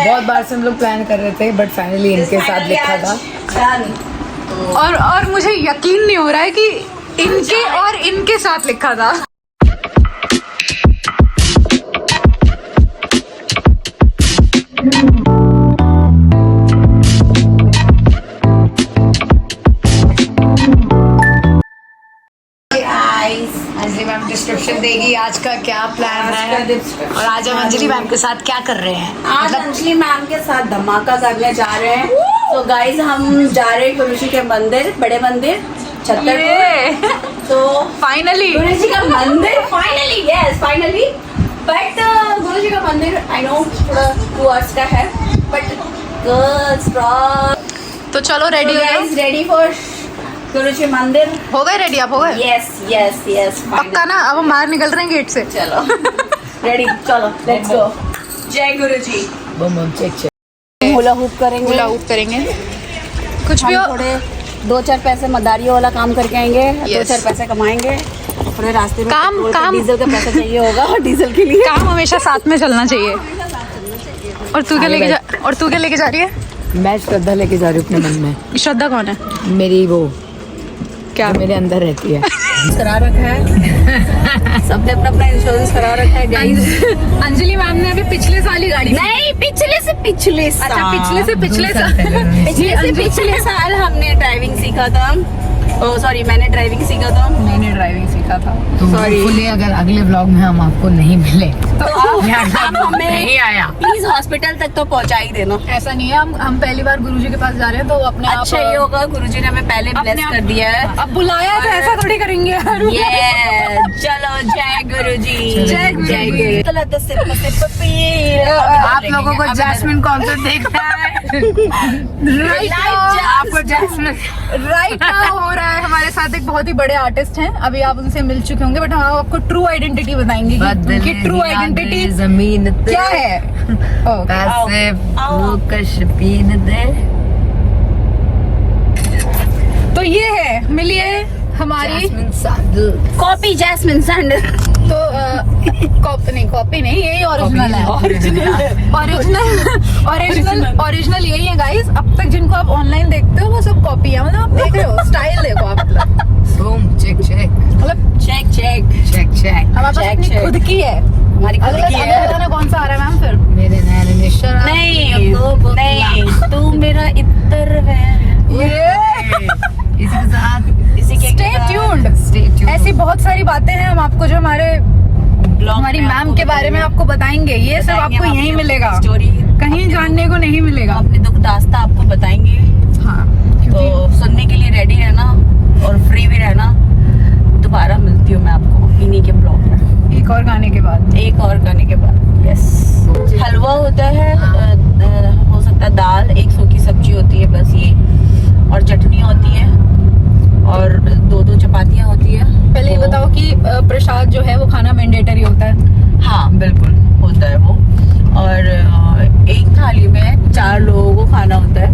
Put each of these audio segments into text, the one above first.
बहुत बार से हम लोग प्लान कर रहे थे बट फाइनली इनके साथ लिखा था। और मुझे यकीन नहीं हो रहा है कि इनके और इनके साथ लिखा था। अंजलि मैम डिस्क्रिप्शन देगी आज का क्या प्लान है और आज हम अंजलि मैम के साथ क्या कर रहे हैं। आज अंजलि मैम के साथ धमाका करने जा रहे हैं। तो गाइज हम जा रहे हैं गुरुजी के मंदिर, बड़े मंदिर छतरपुर। तो फाइनली गुरुजी का मंदिर फाइनली, यस फाइनली। बट गुरुजी का मंदिर आई नो थोड़ा 2 hours का है बट गर्ल्स तो चलो रेडी हो गए। रेडी फॉर गुरुजी मंदिर। हो गए रेडी? आप हो गए? यस यस यस पक्का ना? अब हम बाहर निकल रहे हैं गेट से। चलो रेडी, चलो लेट्स गो। जय गुरुजी। बम बम चेक चेक। हुला हुप करेंगे, हुला हुप करेंगे, कुछ भी हो। थोड़े 2-4 पैसे मदारियों वाला काम करके आएंगे। Yes. 2-4 पैसे कमाएंगे। थोड़े रास्ते में काम- पेट्रोल का, काम- डीजल का पैसा चाहिए होगा डीजल के लिए। काम हमेशा साथ में चलना चाहिए। और तू क्या लेके जा रही है? मैं श्रद्धा लेके जा रही हूँ अपने मन में। श्रद्धा कौन है? मेरी वो क्या? जो मेरे अंदर रहती है। करा रखा है सबने अपना इंश्योरेंस करा रखा है गाइस। अंजलि मैम ने अभी पिछले साल ही गाड़ी। नहीं, पिछले से पिछले साल। अच्छा, पिछले से पिछले साल। पिछले साल हमने ड्राइविंग सीखा था। ओह सॉरी, मैंने ड्राइविंग सीखा था। मैंने ड्राइविंग सीखा था। तो होपफुली अगर अगले व्लॉग में हम आपको नहीं मिले तो आप हमें नहीं आया प्लीज हॉस्पिटल तक तो पहुंचा ही देना। ऐसा नहीं है, हम पहली बार गुरुजी के पास जा रहे हैं तो अपने आप अच्छा ये होगा, गुरुजी ने हमें पहले ब्लेस कर दिया है। अब बुलाया तो ऐसा थोड़ी करेंगे यार। ये चलो जय गुरुजी। जय गुरुजी। आप लोगों को जैस्मिन कॉन्सर्ट देखना है। आपको जैस्मिन राइट नाउ हो रहा है। हमारे साथ एक बहुत ही बड़े आर्टिस्ट हैं, अभी आप उनसे मिल चुके होंगे बट हम आपको ट्रू आइडेंटिटी बताएंगे कि उनकी ट्रू आइडेंटिटी जमीन क्या है। पैसे कश पीन दे। तो ये है, मिलिए हमारी Jasmine Sandlas. Copy Jasmine Sandlas. तो कॉपी नहीं, यही ओरिजिनल है। ओरिजिनल यही है गाइस। अब तक जिनको आप ऑनलाइन देखते हो वो सब कॉपी है। मतलब आप देख रहे हो, स्टाइल देखो आप। बूम चेक चेक मतलब चेक चेक चेक चेक। हमारे पास अपनी check. खुद की है। हमारी खुद की है। बताना कौन सा आ रहा है मैम फिर? मेरे नैन में शराब नहीं नहीं, तू मेरा इत्र है। इसी के साथ इसी के Stay tuned. Stay tuned. ऐसी बहुत सारी बातें हैं हम आपको जो हमारी मैम के बारे में आपको बताएंगे। ये सब आपको यहीं मिलेगा, स्टोरी कहीं जानने को नहीं मिलेगा। अपने दुख दास्ता आपको बताएंगे। हाँ, तो सुनने के लिए रेडी रहना और फ्री भी रहना। दोबारा मिलती हूँ मैं आपको इन्हीं के ब्लॉग में, एक और गाने के बाद। एक और गाने के बाद। यस, हलवा होता है, हो सकता है दाल, एक सूखी सब्जी होती है बस ये, और चटनी होती है और 2-2 चपातियाँ होती है। पहले ये बताओ कि प्रसाद जो है वो खाना मैंडेटरी होता है? हाँ बिल्कुल होता है वो। और एक थाली में 4 लोगों को खाना होता है।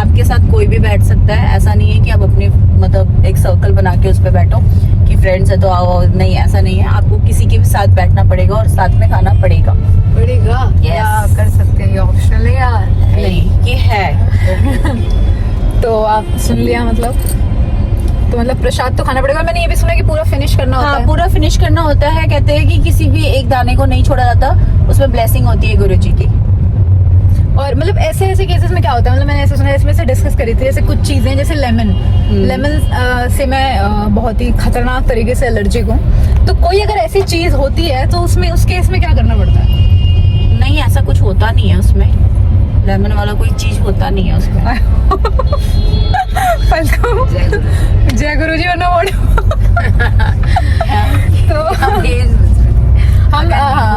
आपके साथ कोई भी बैठ सकता है, ऐसा नहीं है कि आप अपने मतलब एक सर्कल बना के उस पर बैठो कि फ्रेंड्स है तो आओ, नहीं ऐसा नहीं है। आपको किसी के भी साथ बैठना पड़ेगा और साथ में खाना पड़ेगा। या कर सकते हैं, ये ऑप्शनल है यार। नहीं ये है। तो आप सुन लिया मतलब? तो मतलब प्रसाद तो खाना पड़ेगा। मैंने ये भी सुना कि पूरा फिनिश करना होता है। पूरा फिनिश करना होता है। कहते हैं कि किसी भी एक दाने को नहीं छोड़ा जाता, उसमें ब्लेसिंग होती है गुरुजी की। और मतलब ऐसे केसेस में क्या होता है? मतलब मैंने ऐसे सुना है, इसमें से डिस्कस करी थी, जैसे कुछ चीजें जैसे लेमन से मैं बहुत ही खतरनाक तरीके से एलर्जिक हूँ। तो कोई अगर ऐसी चीज होती है तो उसमें उस केस में क्या करना पड़ता है? नहीं ऐसा कुछ होता नहीं है उसमें, लेमन वाला कोई चीज होता नहीं है उसमें। जय गुरु जी तो हम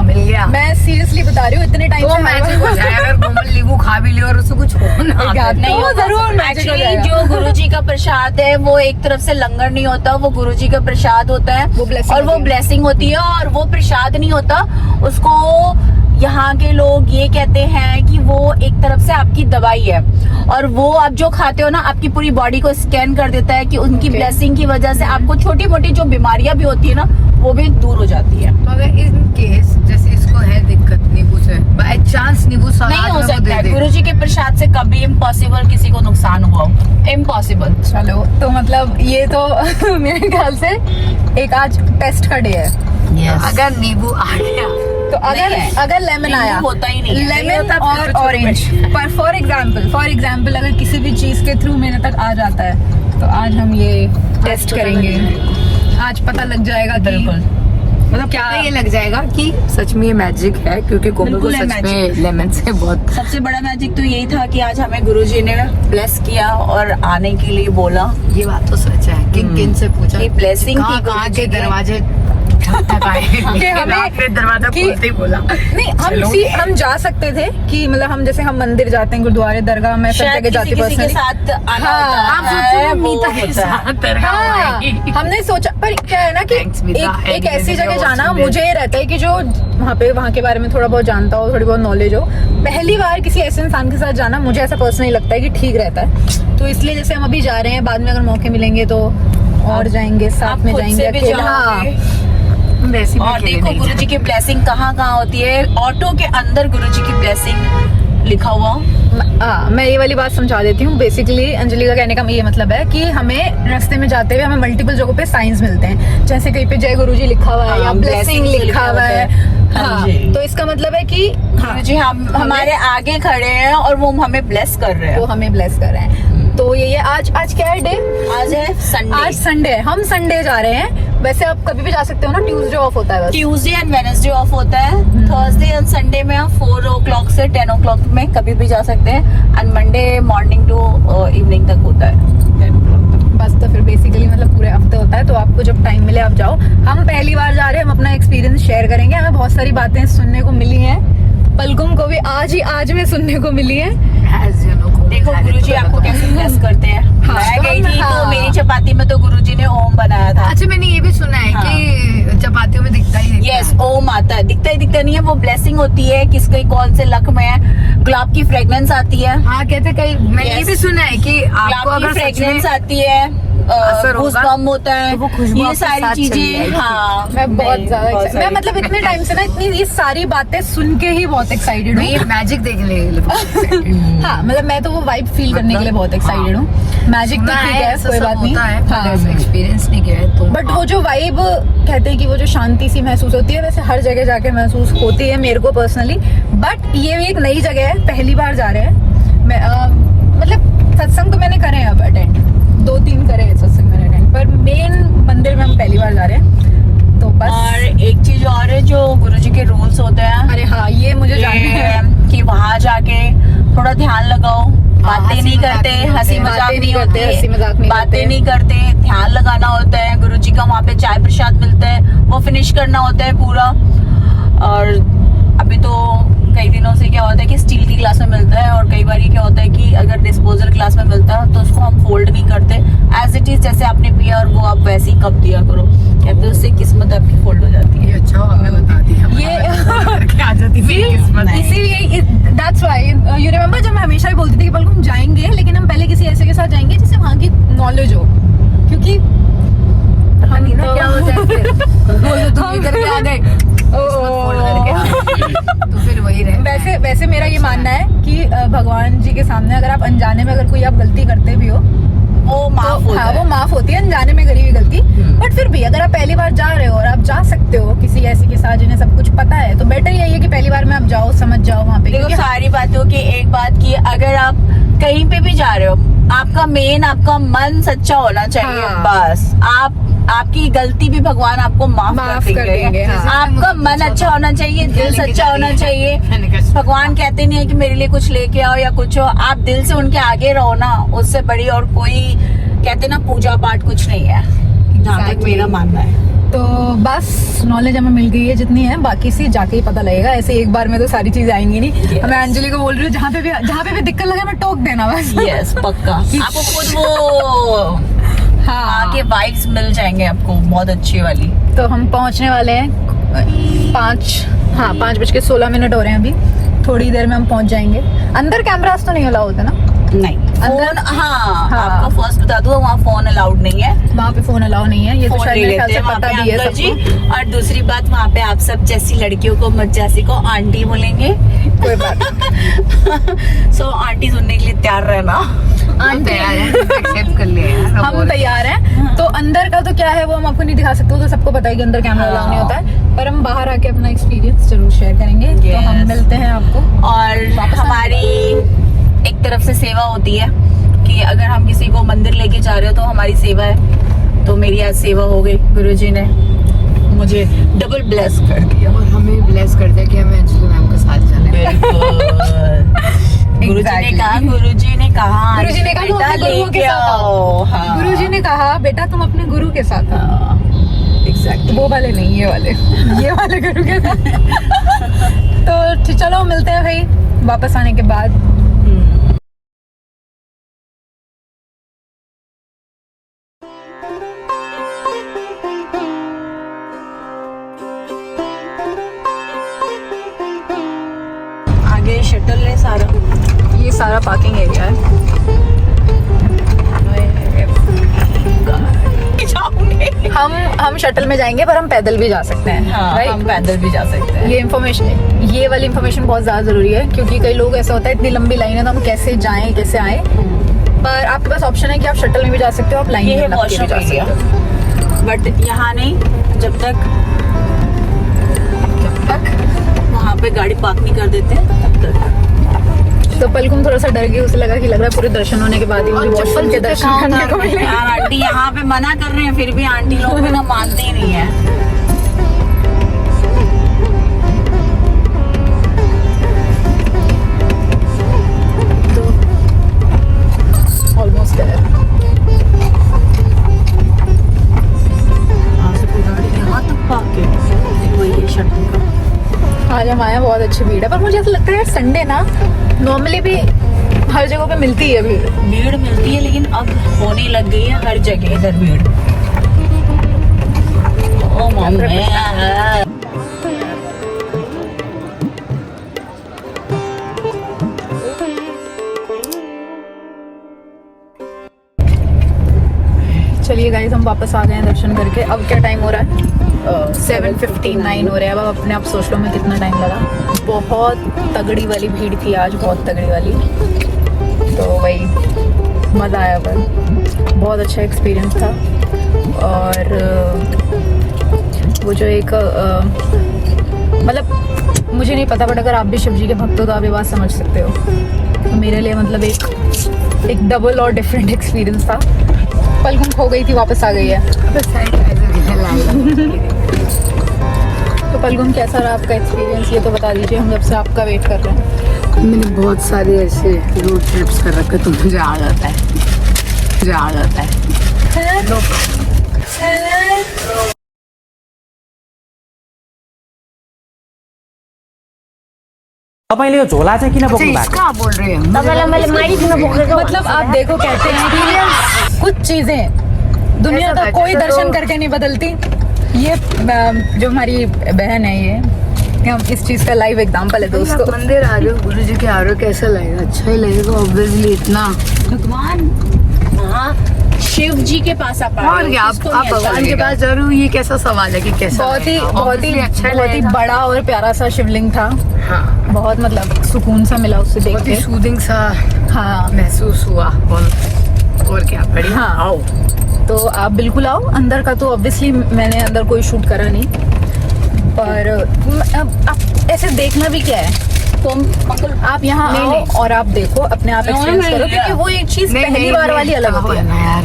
मिल गया। मैं सीरियसली बता रही हूँ, इतने टाइम तो से मैजिक हो जाए अगर कोमल नींबू खा भी ले और उससे कुछ हो ना। नहीं तो होता। जरूर magic हो एक्चुअली जाएगा। जो गुरुजी का प्रसाद है वो एक तरफ से लंगर नहीं होता, वो गुरुजी का प्रसाद होता है वो blessing और वो होती है। ब्लेसिंग होती है। और वो प्रसाद नहीं होता, उसको यहाँ के लोग ये कहते हैं कि वो एक तरफ से आपकी दवाई है और वो आप जो खाते हो ना आपकी पूरी बॉडी को स्कैन कर देता है कि उनकी ब्लेसिंग की वजह से आपको छोटी मोटी जो बीमारियां भी होती है ना वो भी दूर हो जाती है। तो अगर इन केस जैसे इसको है दिक्कत नींबू से, बाय चांस नींबू नहीं हो सकता है गुरुजी के प्रसाद से कभी इम्पॉसिबल किसी को नुकसान हुआ, इम्पॉसिबल। चलो तो मतलब ये तो मेरे ख्याल से एक आज टेस्ट का डे है। अगर नींबू आ गया तो अगर लेमन आया, होता ही नहीं है। लेमन और ऑरेंज, पर फॉर एग्जाम्पल अगर किसी भी चीज के थ्रू मेरे तक आ जाता है तो आज हम ये टेस्ट करेंगे। आज पता लग जाएगा बिल्कुल। मतलब क्या ये लग जाएगा कि सच में ये मैजिक है, क्योंकि कोमल को बिल्कुल है सच में लेमन से बहुत सबसे बड़ा मैजिक तो यही था कि आज हमें गुरुजी ने ब्लेस किया और आने के लिए बोला। ये बात तो सच है। किन से पूछा ये blessing कहाँ की कहाँ गुरुजी के की। दरवाजे तक आए कि हमें- फिर दरवाजा कि- खोलते ही बोला नहीं हम जा सकते थे कि मतलब हम जैसे हम मंदिर जाते हैं, गुरुद्वारे, दरगाह, मैं सब शायद जगह जाती किसी के पर्सनली। साथ आना हाँ, होता आप है, सोचो वो मीता के होता है। साथ दरगाह हाँ, आएगी। हमने सोचा, पर क्या है ना कि Thanks, मीता, एक and ऐसी you जगह know जाना, what's मुझे ये रहता है कि जो वहाँ के बारे में थोड़ा बहुत जानता हो, थोड़ी बहुत नॉलेज हो, पहली बार किसी ऐसे इंसान के साथ जाना मुझे ऐसा पर्सनली लगता है कि ठीक रहता है। तो इसलिए जैसे हम अभी जा रहे हैं, बाद में अगर मौके मिलेंगे तो और जाएंगे, साथ आप में खुद जाएंगे से भी अकेले। हाँ, जाओगे। वैसे भी और अकेले देखो नहीं गुरुजी की ब्लेसिंग कहाँ कहाँ होती है। ऑटो के अंदर गुरुजी की ब्लेसिंग लिखा हुआ। मैं ये वाली बात समझा देती हूँ। बेसिकली अंजलि का कहने का ये मतलब है कि हमें रास्ते में जाते हुए हमें मल्टीपल जगहों पे साइंस मिलते हैं, जैसे कहीं पे जय गुरुजी लिखा हुआ है या हाँ, ब्लेसिंग blessings लिखा हुआ है। हाँ हाँ, जी। तो इसका मतलब है कि गुरुजी हम हमारे आगे खड़े हैं और वो हमें ब्लेस कर रहे वो हैं। हमें ब्लेस कर रहे हैं। तो ये आज क्या है डे? आज है संडे। आज संडे है, हम संडे जा रहे हैं। वैसे आप कभी भी जा सकते हो ना, ट्यूसडे ऑफ होता है बस। ट्यूसडे एंड वेडनेसडे ऑफ होता है। थर्सडे एंड संडे में आप 4 o'clock से 10 o'clock में कभी भी जा सकते हैं। And Monday morning to evening तक होता है 10 o'clock तक। बस तो फिर बेसिकली मतलब पूरे हफ्ते होता है, तो आपको जब टाइम मिले आप जाओ। हम पहली बार जा रहे हैं, हम अपना एक्सपीरियंस शेयर करेंगे। हमें बहुत सारी बातें सुनने को मिली हैं, पलकुम को भी आज में सुनने को मिली है। As you know, देखो गुरुजी आपको कैसे ब्लेस करते हैं। हाँ, मैं गई थी हाँ। तो मेरी चपाती में तो गुरुजी ने ओम बनाया था। अच्छा, मैंने ये भी सुना है हाँ। कि चपातियों में दिखता ही दिखता यस, है। ओम आता है। दिखता ही दिखता नहीं है, वो ब्लेसिंग होती है। किसके कौन से लक में है, गुलाब की फ्रेग्रेंस आती है। हाँ, कहते कई मैंने ये Yes. भी सुना है कि आपको गुलाब की अगर सच फ्रेग्रेंस में आती है, असर होगा, गूज़बम्प होता है, तो वो खुशबू ये आपके सारी साथ चली चीजें। जाएगी। हाँ, मैं बहुत ज्यादा बहुत मैं सारी। मतलब इतने टाइम से ना इतनी ये सारी बातें सुन के ही बहुत एक्साइटेड मैं ये हूँ। मैजिक देखने के लिए बहुत excited हूँ। हाँ, मतलब मैं तो वो वाइब फील करने के लिए बहुत एक्साइटेड हूँ। मैजिक तो सुना ठीक है, है, ऐसा कोई सब बात नहीं। होता है, हाँ, पर ऐसा एक्सपीरियंस नहीं किया है तो। बट वो जो वाइब कहते हैं कि वो जो शांति सी महसूस होती है, वैसे हर जगह जाके महसूस होती है मेरे को पर्सनली। बट ये भी एक नई जगह है, पहली बार जा रहे हैं। मैं मतलब सत्संग तो मैंने करे हैं अब अटेंड, 2-3 करे हैं सत्संग मैंने अटेंड, पर मेन मंदिर में हम पहली बार जा रहे हैं। तो बस। और एक चीज और है, जो गुरुजी के रूल्स होते हैं। अरे हाँ, ये मुझे जानना है। कि वहाँ जाके थोड़ा ध्यान लगाओ, बातें हंसी नहीं मजाक करते, नहीं होते, हंसी मजाक बातें नहीं नहीं करते, होती, हंसी मजाक नहीं बातें करते। नहीं करते, ध्यान लगाना होता है। गुरुजी का वहाँ पे चाय प्रसाद मिलता है, वो फिनिश करना होता है पूरा। और अभी तो कई दिनों से क्या होता है कि स्टील की ग्लास में मिलता है, और कई बार ये क्या होता है कि अगर डिस्पोजल ग्लास में मिलता है तो उसको हम फोल्ड नहीं करते। एज इट इज जैसे आपने पिया और वो आप वैसे ही कप दिया करो, कहते हैं उससे किस्मत आपकी फोल्ड हो जाती है। ये अच्छा हुआ आपने बता दिया। ये- करके आ जाती मेरी किस्मत। नहीं। इसीलिए दैट्स व्हाई यू रिमेम्बर जब मैं हमेशा ही बोलती थी कि पलक हम जाएंगे, लेकिन हम पहले किसी ऐसे के साथ जाएंगे जिससे वहाँ की नॉलेज हो, क्योंकि पता नहीं ना क्या हो जाए फिर। बोल दो तुम इधर के आ गए, फोल्ड करके आ गए, तो फिर वही रहे। वैसे मेरा ये मानना है कि भगवान जी के सामने अगर आप अनजाने में अगर कोई आप गलती करते भी हो वो माफ तो होता हाँ, है। वो माफ होती है, अनजाने में करी हुई गलती। बट फिर भी अगर आप पहली बार जा रहे हो और आप जा सकते हो किसी ऐसे के साथ जिन्हें सब कुछ पता है, तो बेटर यही है कि पहली बार में आप जाओ, समझ जाओ वहाँ पे। देखो क्योंकि सारी बातों की एक बात की, अगर आप कहीं पे भी जा रहे हो, आपका मन सच्चा होना चाहिए। हाँ। बस आपकी गलती भी भगवान आपको माफ कर देंगे। हाँ। आपका मन अच्छा होना चाहिए, दिल सच्चा होना चाहिए। भगवान कहते नहीं है कि मेरे लिए कुछ लेके आओ या कुछ हो, आप दिल से उनके आगे रहो ना, उससे बड़ी और कोई कहते ना पूजा पाठ कुछ नहीं है, जहाँ तक मेरा मानना है। तो बस नॉलेज हमें मिल गई है जितनी है, बाकी से जाके ही पता लगेगा। ऐसे एक बार में तो सारी चीजें आएंगी नहीं। Yes. मैं अंजलि को बोल रही हूँ जहाँ पे भी दिक्कत लगे मैं टोक देना बस। यस, पक्का आपको खुद वो हाँ, आगे वाइब्स मिल जाएंगे आपको बहुत अच्छी वाली। तो हम पहुँचने वाले हैं 5:16 हो रहे हैं अभी। थोड़ी देर में हम पहुँच जाएंगे। अंदर कैमरास तो नहीं अलाउ होते ना? नहीं, फोन हाँ। आपको फर्स्ट बता दूं, वहाँ फोन अलाउड नहीं है। वहाँ पे फोन अलाउ नहीं है, ये तो फोन शायद ले मेरे ख्याल लेते से हैं वहाँ पता पे भी है अंकल जी। सबको। और दूसरी बात, वहाँ पे आप सब जैसी लड़कियों को मज्जासी को आंटी बोलेंगे। कोई बात नहीं। सो आंटी सुनने के लिए तैयार रहना। आंटी एक्सेप्ट कर लिया यार, हम तैयार हैं। तो अंदर का तो क्या है वो हम आपको नहीं दिखा सकते, वो तो सबको पता है कि अंदर कैमरा अलाउ नहीं होता है, पर हम बाहर आके अपना एक्सपीरियंस जरूर शेयर करेंगे। तो हम मिलते हैं आपको। और हमारी एक तरफ से सेवा होती है कि अगर हम किसी को मंदिर लेके जा रहे हो तो हमारी सेवा है। तो मेरी आज सेवा हो गई, गुरुजी ने मुझे डबल ब्लेस कर दिया। और हमें ब्लेस कर दिया कि हमें अंजलि मैम के साथ जाना है। गुरुजी ने कहा बेटा लेके आओ। हाँ। गुरुजी ने कहा बेटा तुम अपने गुरु के साथ आओ। एग्जैक्टली, वो वाले नहीं, ये वाले ये वाले गुरु के साथ। तो चलो मिलते हैं भाई वापस आने के बाद। आगे शटल है सारा, ये सारा पार्किंग एरिया है। हम शटल में जाएंगे पर हम पैदल भी जा सकते हैं। right? हम पैदल भी जा सकते हैं। ये वाली इन्फॉर्मेशन बहुत ज्यादा जरूरी है, क्योंकि कई लोग ऐसा होता है इतनी लंबी लाइन है तो हम कैसे जाएं कैसे आए। पर आपके पास ऑप्शन है कि आप शटल में भी जा सकते हो, आप लाइन में लग के भी जा सकते हो। बट यहाँ नहीं, जब तक वहाँ पे गाड़ी पार्क नहीं कर देते तब तक। तो पलकुम थोड़ा सा डर गई, उसे लगा कि लग रहा है पूरे दर्शन होने के बाद ही मुझे वॉशरूम के दर्शन करने को मिले। यार आंटी यहाँ पे मना कर रहे हैं, फिर भी आंटी लोग भी ना मानते ही नहीं है। तो ऑलमोस्ट है। गाड़ी यहाँ तक पार्क है, वही है शटल का। आज हम आए, बहुत अच्छी भीड़ है, पर मुझे ऐसा लगता है संडे ना नॉर्मली भी हर जगह पे मिलती है भीड़ मिलती है, लेकिन अब होने लग गई है हर जगह इधर भीड़। ओ मम्मी, चलिए गाइस हम वापस आ गए हैं दर्शन करके। अब क्या टाइम हो रहा है? 7:59 हो रहा है। अब अपने आप सोच लो मैं कितना टाइम लगा। बहुत तगड़ी वाली भीड़ थी आज, बहुत तगड़ी वाली। तो वही मज़ा आया, पर बहुत अच्छा एक्सपीरियंस था। और वो जो एक मतलब मुझे नहीं पता, बट अगर आप भी शिव जी के भक्त हो तो आप ये बात समझ सकते हो। तो मेरे लिए मतलब एक डबल और डिफरेंट एक्सपीरियंस था। पलकुम खो गई थी, वापस आ गई है। तो पलकुम कैसा रहा आपका एक्सपीरियंस, ये तो बता दीजिए, हम जब से आपका वेट कर रहे हैं। मैंने बहुत सारे ऐसे रोड ट्रिप्स कर रखे तो मुझे आ जाता है, तपाईले यो झोला चाहिँ किन बोक्नु भएको? इसका बोल रहे हैं मतलब आप देखो, कहते हैं कुछ चीजें दुनिया का कोई दर्शन करके नहीं बदलती। ये जो हमारी बहन है, ये हम इस चीज का लाइव एग्जांपल है दोस्तों। मंदिर आ रहे हो, गुरु जी के आ रहे हो, कैसा लगेगा? अच्छा ही लगेगा ऑब्वियसली। इतना भगवान, हाँ शिव जी के पास आप और क्या, आप भगवान के पास जा रहे हो, ये कैसा सवाल है कि कैसा? बहुत ही अच्छा बड़ा और प्यारा सा शिवलिंग था। हाँ, बहुत मतलब सुकून सा मिला उससे देख बहुत ही के। सूदिंग सा हाँ महसूस हुआ। और क्या बढ़िया। हाँ, आओ तो आप बिल्कुल आओ। अंदर का तो ऑब्वियसली मैंने अंदर कोई शूट करा नहीं, पर अब ऐसे देखना भी क्या है, तो आप यहाँ आओ और आप देखो, अपने आप एक्सपीरियंस करो, क्योंकि वो एक चीज पहली बार वाली अलग होती है यार।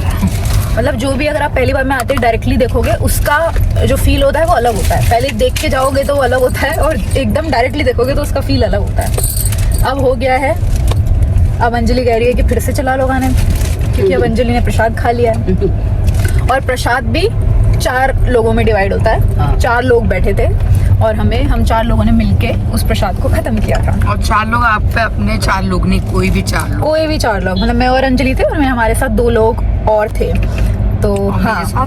मतलब जो भी अगर आप पहली बार में आते डायरेक्टली देखोगे, उसका जो फील होता है वो अलग होता है। पहले देख के जाओगे तो वो अलग होता है, और एकदम डायरेक्टली देखोगे तो उसका फील अलग होता है। अब हो गया है, अब अंजलि कह रही है कि फिर से चला लो गाने, क्योंकि अब अंजलि ने प्रसाद खा लिया है। और प्रसाद भी 4 लोगों में डिवाइड होता है। 4 लोग बैठे थे और हम 4 लोगों ने मिलके उस प्रसाद को खत्म किया था। और 4 लोग आप पे अपने 4 लोग नहीं, कोई भी 4 लोग, कोई भी 4 लोग, मतलब मैं और अंजलि थे, और मैं हमारे साथ 2 लोग और थे। तो हाँ,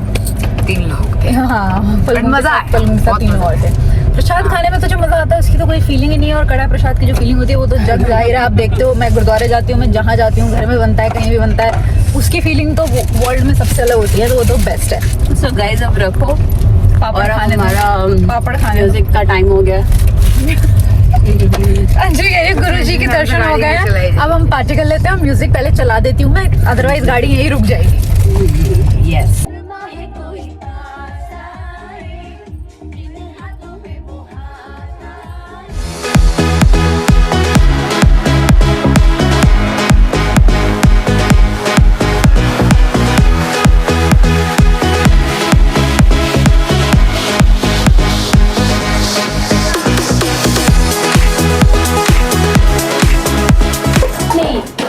3 लोग थे। हाँ, मजा आया, 3 और थे। प्रसाद खाने में तो जो मजा आता है उसकी तो कोई फीलिंग ही नहीं है। और कड़ा प्रसाद की जो फीलिंग होती है वो तो जग जाहिर है, आप देखते हो। मैं गुरुद्वारे जाती हूँ, मैं जहाँ जाती हूँ, घर में बनता है, कहीं भी बनता है, उसकी फीलिंग तो वर्ल्ड में सबसे अलग होती है। तो वो तो बेस्ट है। सो गाइस अब रखो, पापड़ और खाने हमारा पापड़ खाने म्यूजिक का टाइम हो गया। अंजलि ये गुरु जी के दर्शन हो गए हैं, अब हम पार्टी कर लेते हैं। म्यूजिक पहले चला देती हूँ मैं, अदरवाइज गाड़ी यहीं रुक जाएगी। यस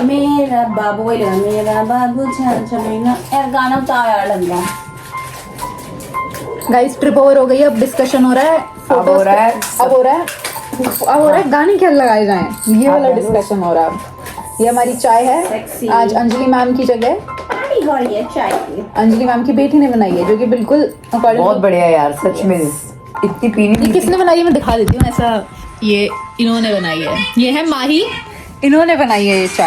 मेरा बाबू वही लगा, मेरा बाबू छमेगा यार, गाना तो यार लग रहा है। गाइस ट्रिप ओवर हो गई है, अब डिस्कशन हो रहा है, अब हो रहा है गाने क्या लगाए जाएं, ये वाला डिस्कशन हो रहा है। अब ये हमारी चाय है, Sexy। आज अंजलि मैम की जगह पानी हो रही है चाय की। अंजलि मैम की बेटी ने बनाई है, जो कि बिल्कुल according बहुत to- बढ़िया यार, सच में इतनी पीनी ये किसने बनाई है मैं दिखा देती हूँ। ऐसा ये इन्होंने बनाई है, ये है माही, इन्होंने बनाई है ये चाय।